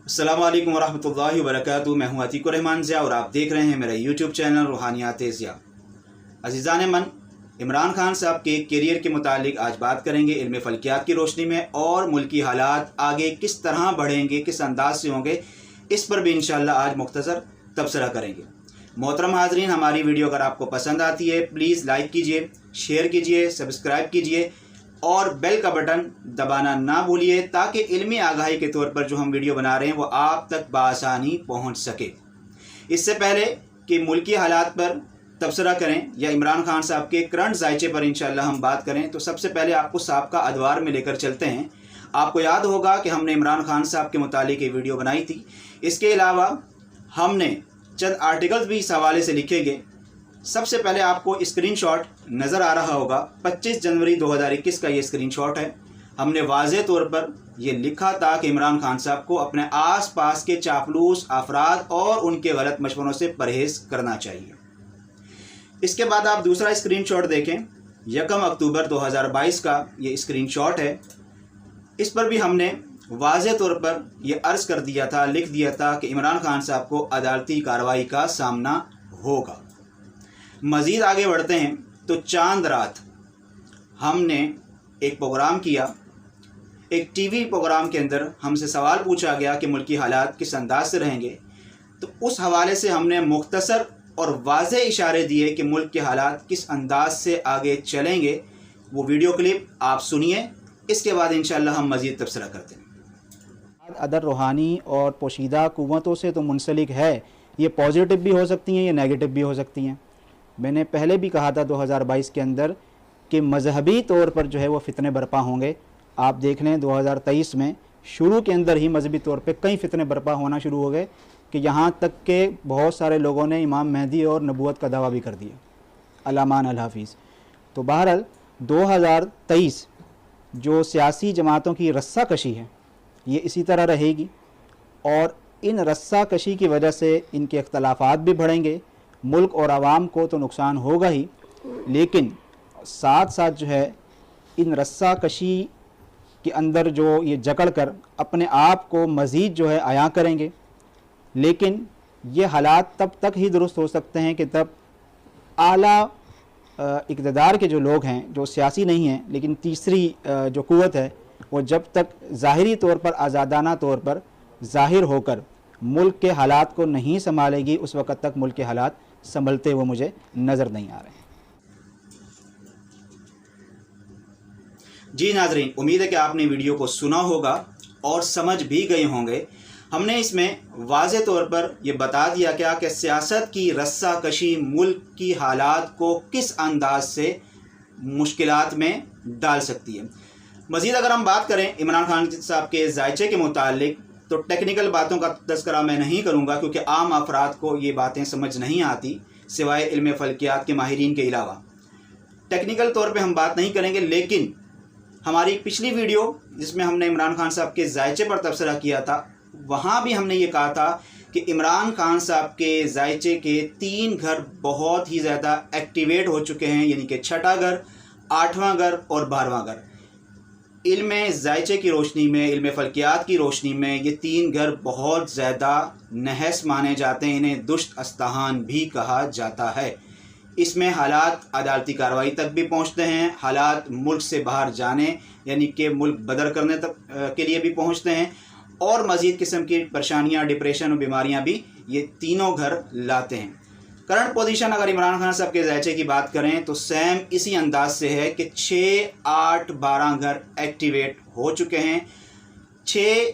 अस्सलाम वालेकुम वरहमतुल्लाहि वबरकातुहू। मैं हूँ अतीकुर रहमान ज़िया और आप देख रहे हैं मेरा यूट्यूब चैनल रूहानियात ज़िया। अज़ीज़ान मन, इमरान खान साहब के करियर के मुतालिक आज बात करेंगे इल्म फ़ल्कियात की रोशनी में, और मुल्की हालात आगे किस तरह बढ़ेंगे, किस अंदाज से होंगे, इस पर भी इंशाअल्लाह आज मुख्तसर तबसरा करेंगे। मोहतरम हाज़रीन, हमारी वीडियो अगर आपको पसंद आती है प्लीज़ लाइक कीजिए, शेयर कीजिए, सब्सक्राइब कीजिए और बेल का बटन दबाना ना भूलिए, ताकि इल्मी आगाही के तौर पर जो हम वीडियो बना रहे हैं वो आप तक बआसानी पहुंच सके। इससे पहले कि मुल्की हालात पर तबसरा करें या इमरान खान साहब के करंट जायचे पर इंशाअल्लाह हम बात करें, तो सबसे पहले आपको साबका अदवार में लेकर चलते हैं। आपको याद होगा कि हमने इमरान खान साहब के मुतालिक एक वीडियो बनाई थी। इसके अलावा हमने चंद आर्टिकल्स भी इस हवाले से लिखे गए। सबसे पहले आपको स्क्रीनशॉट नज़र आ रहा होगा, 25 जनवरी 2021 का ये स्क्रीनशॉट है। हमने वाज़े तौर पर ये लिखा था कि इमरान खान साहब को अपने आस पास के चापलूस अफराद और उनके गलत मशवरों से परहेज़ करना चाहिए। इसके बाद आप दूसरा स्क्रीनशॉट देखें, 1 अक्टूबर 2022 का ये स्क्रीनशॉट है। इस पर भी हमने वाज़े तौर पर यह अर्ज़ कर दिया था, लिख दिया था कि इमरान खान साहब को अदालती कार्रवाई का सामना होगा। मज़ीद आगे बढ़ते हैं तो चांद रात हमने एक प्रोग्राम किया। एक टीवी प्रोग्राम के अंदर हमसे सवाल पूछा गया कि मुल्की हालात किस अंदाज से रहेंगे, तो उस हवाले से हमने मुख्तसर और वाज़े इशारे दिए कि मुल्क के हालात किस अंदाज से आगे चलेंगे। वो वीडियो क्लिप आप सुनिए, इसके बाद इंशाअल्लाह हम मज़ीद तबसरा करते हैं। अदर रूहानी और पोशीदा क़ुव्वतों से तो मुंसलिक है, ये पॉजिटिव भी हो सकती हैं, ये नेगेटिव भी हो सकती हैं। मैंने पहले भी कहा था 2022 के अंदर कि मजहबी तौर पर जो है वो फितने बरपा होंगे। आप देख लें 2023 में शुरू के अंदर ही मजहबी तौर पे कई फितने बरपा होना शुरू हो गए कि यहाँ तक के बहुत सारे लोगों ने इमाम मेहदी और नबूवत का दावा भी कर दिया, अलामान अल हाफिज़। तो बहरहाल 2023 जो सियासी जमातों की रस्सा कशी है ये इसी तरह रहेगी, और इन रस्सा कशी की वजह से इनके इख्तलाफात भी बढ़ेंगे। मुल्क और आवाम को तो नुकसान होगा ही, लेकिन साथ साथ जो है इन रस्सा कशी के अंदर जो ये जकड़ कर अपने आप को मज़ीद जो है आया करेंगे। लेकिन ये हालात तब तक ही दुरुस्त हो सकते हैं कि तब आला इक़्तिदार के जो लोग हैं, जो सियासी नहीं हैं लेकिन तीसरी जो क़ुव्वत है, वो जब तक ज़ाहिरी तौर पर आज़ादाना तौर पर ज़ाहिर होकर मुल्क के हालात को नहीं संभालेगी, उस वक़्त तक मुल्क के हालात संभलते हुए मुझे नज़र नहीं आ रहे। जी नाज़रीन, उम्मीद है कि आपने वीडियो को सुना होगा और समझ भी गए होंगे। हमने इसमें वाज़े तौर पर यह बता दिया क्या कि सियासत की रस्सा कशी मुल्क की हालात को किस अंदाज से मुश्किलात में डाल सकती है। मज़ीद अगर हम बात करें इमरान खान साहब के जायचे के मुतालिक, तो टेक्निकल बातों का तज़किरा मैं नहीं करूँगा क्योंकि आम अफराद को ये बातें समझ नहीं आती, सिवाय इल्म फ़ल्कियात के माहिरीन के अलावा। टेक्निकल तौर पे हम बात नहीं करेंगे, लेकिन हमारी पिछली वीडियो जिसमें हमने इमरान खान साहब के जायचे पर तबसरा किया था, वहाँ भी हमने ये कहा था कि इमरान खान साहब के जायचे के 3 घर बहुत ही ज़्यादा एक्टिवेट हो चुके हैं, यानी कि 6ठा घर, 8वां घर और 12वां घर। इल्म जायचे की रोशनी में, इल्म फ़ल्कियात की रोशनी में ये 3 घर बहुत ज़्यादा नहस माने जाते हैं, इन्हें दुष्ट अस्ताहान भी कहा जाता है। इसमें हालात अदालती कार्रवाई तक भी पहुंचते हैं, हालात मुल्क से बाहर जाने यानी कि मुल्क बदर करने तक के लिए भी पहुंचते हैं, और मज़ीद किस्म की परेशानियां, डिप्रेशन और बीमारियां भी ये तीनों घर लाते हैं। करंट पोजीशन अगर इमरान खान साहब के जायचे की बात करें तो सेम इसी अंदाज से है कि 6, 8, 12 घर एक्टिवेट हो चुके हैं। 6,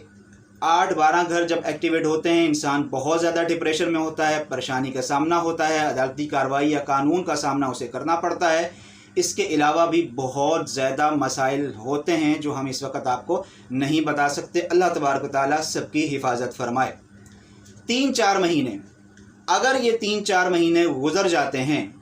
8, 12 घर जब एक्टिवेट होते हैं, इंसान बहुत ज़्यादा डिप्रेशन में होता है, परेशानी का सामना होता है, अदालती कार्रवाई या कानून का सामना उसे करना पड़ता है। इसके अलावा भी बहुत ज़्यादा मसाइल होते हैं जो हम इस वक्त आपको नहीं बता सकते। अल्लाह तबारक व तआला सबकी हिफाजत फरमाए। 3-4 महीने, अगर ये 3-4 महीने गुज़र जाते हैं,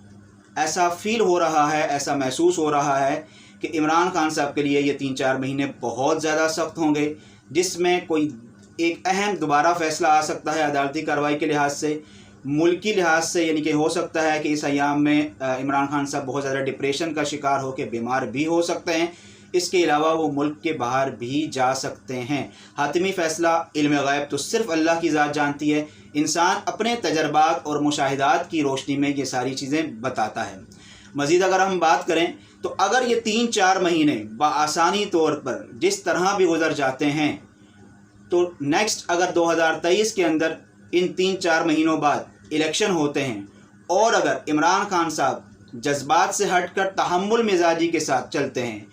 ऐसा फ़ील हो रहा है, ऐसा महसूस हो रहा है कि इमरान खान साहब के लिए ये 3-4 महीने बहुत ज़्यादा सख्त होंगे, जिसमें कोई एक अहम दोबारा फ़ैसला आ सकता है अदालती कार्रवाई के लिहाज से, मुल्की लिहाज से, यानी कि हो सकता है कि इस अयाम में इमरान खान साहब बहुत ज़्यादा डिप्रेशन का शिकार होकर बीमार भी हो सकते हैं। इसके अलावा वो मुल्क के बाहर भी जा सकते हैं। हातिमी फ़ैसला, इल्म गैब तो सिर्फ़ अल्लाह की ज़ात जानती है। इंसान अपने तजर्बात और मुशाहिदात की रोशनी में ये सारी चीज़ें बताता है। मज़ीद अगर हम बात करें तो अगर ये 3-4 महीने बआसानी तौर पर जिस तरह भी गुज़र जाते हैं तो नेक्स्ट अगर 2023 के अंदर इन 3-4 महीनों बाद इलेक्शन होते हैं और अगर इमरान खान साहब जज्बात से हटकर तहम्मुल मिजाजी के साथ चलते हैं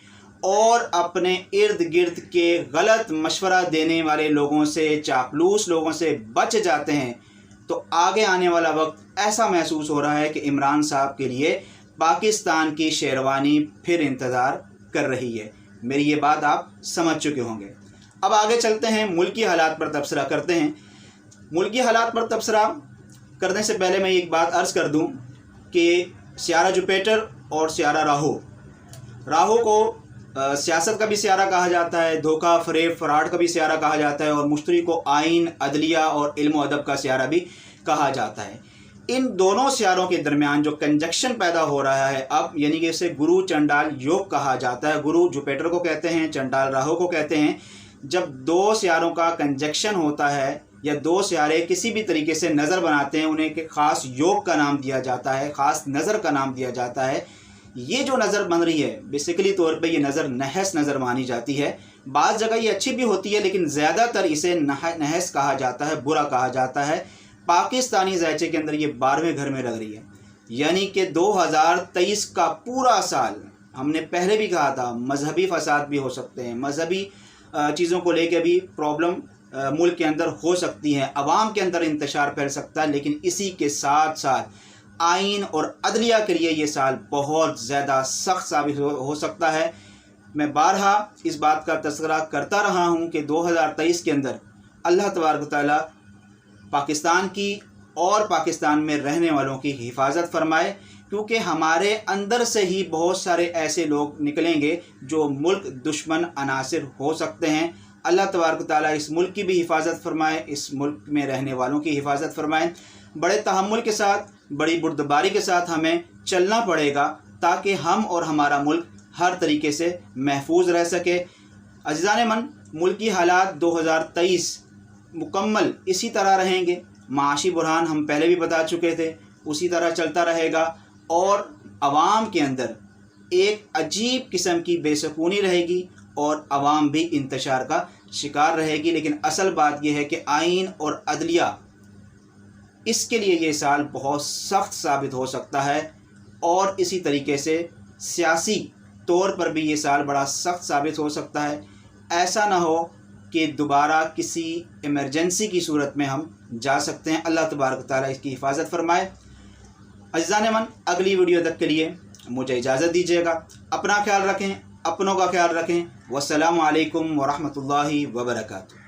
और अपने इर्द गिर्द के गलत मशवरा देने वाले लोगों से, चापलूस लोगों से बच जाते हैं तो आगे आने वाला वक्त ऐसा महसूस हो रहा है कि इमरान साहब के लिए पाकिस्तान की शेरवानी फिर इंतज़ार कर रही है। मेरी ये बात आप समझ चुके होंगे। अब आगे चलते हैं, मुल्की हालात पर तबसरा करते हैं। मुल्की हालात पर तबसरा करने से पहले मैं एक बात अर्ज़ कर दूं कि सियारा जुपिटर और सियारा राहु को सियासत का भी सियारा कहा जाता है, धोखा, फरेब, फराड का भी सियारा कहा जाता है और मुश्तरी को आइन, अदलिया और इल्म अदब का सियारा भी कहा जाता है। इन दोनों सियारों के दरमियान जो कंजक्शन पैदा हो रहा है अब, यानी कि इसे गुरु चंडाल योग कहा जाता है। गुरु जुपिटर को कहते हैं, चंडाल राहु को कहते हैं। जब दो सियारों का कंजक्शन होता है या दो सियारे किसी भी तरीके से नज़र बनाते हैं, उन्हें एक ख़ास योग का नाम दिया जाता है, ख़ास नज़र का नाम दिया जाता है। ये जो नज़र बन रही है बेसिकली तौर पे ये नज़र नहस नज़र मानी जाती है। बाज़ जगह ये अच्छी भी होती है लेकिन ज़्यादातर इसे नहस कहा जाता है, बुरा कहा जाता है। पाकिस्तानी ज़ायचे के अंदर ये 12वें घर में लग रही है, यानी कि 2023 का पूरा साल, हमने पहले भी कहा था मजहबी फसाद भी हो सकते हैं, मजहबी चीज़ों को लेकर भी प्रॉब्लम मुल्क के अंदर हो सकती है, अवाम के अंदर इंतशार फैल सकता है। लेकिन इसी के साथ साथ आइन और अदलिया के लिए ये साल बहुत ज़्यादा सख्त साबित हो सकता है। मैं बारहा इस बात का तज़किरा करता रहा हूँ कि 2023 के अंदर अल्लाह तबारक व तआला पाकिस्तान की और पाकिस्तान में रहने वालों की हिफाजत फरमाए, क्योंकि हमारे अंदर से ही बहुत सारे ऐसे लोग निकलेंगे जो मुल्क दुश्मन अनासिर हो सकते हैं। अल्लाह तबारक व तआला इस मुल्क की भी हिफाजत फरमाए, इस मुल्क में रहने वालों की हिफाजत फरमाए। बड़े तहम्मुल के साथ, बड़ी बुर्दबारी के साथ हमें चलना पड़ेगा ताकि हम और हमारा मुल्क हर तरीके से महफूज रह सके। अज़ीज़ान मन, मुल्की हालात 2023 मुकम्मल इसी तरह रहेंगे। माशी बुरहान हम पहले भी बता चुके थे, उसी तरह चलता रहेगा और आवाम के अंदर एक अजीब किस्म की बेसुकूनी रहेगी और आवाम भी इंतशार का शिकार रहेगी। लेकिन असल बात यह है कि आइन और अदलिया, इसके लिए ये साल बहुत सख्त साबित हो सकता है और इसी तरीके से सियासी तौर पर भी ये साल बड़ा सख्त साबित हो सकता है। ऐसा ना हो कि दोबारा किसी इमरजेंसी की सूरत में हम जा सकते हैं। अल्लाह तबारक तआला इसकी हिफाजत फरमाए। अज़ीज़ान मन, अगली वीडियो तक के लिए मुझे इजाज़त दीजिएगा। अपना ख्याल रखें, अपनों का ख्याल रखें। वस्सलामु अलैकुम वरहमतुल्लाहि वबरकातुहू।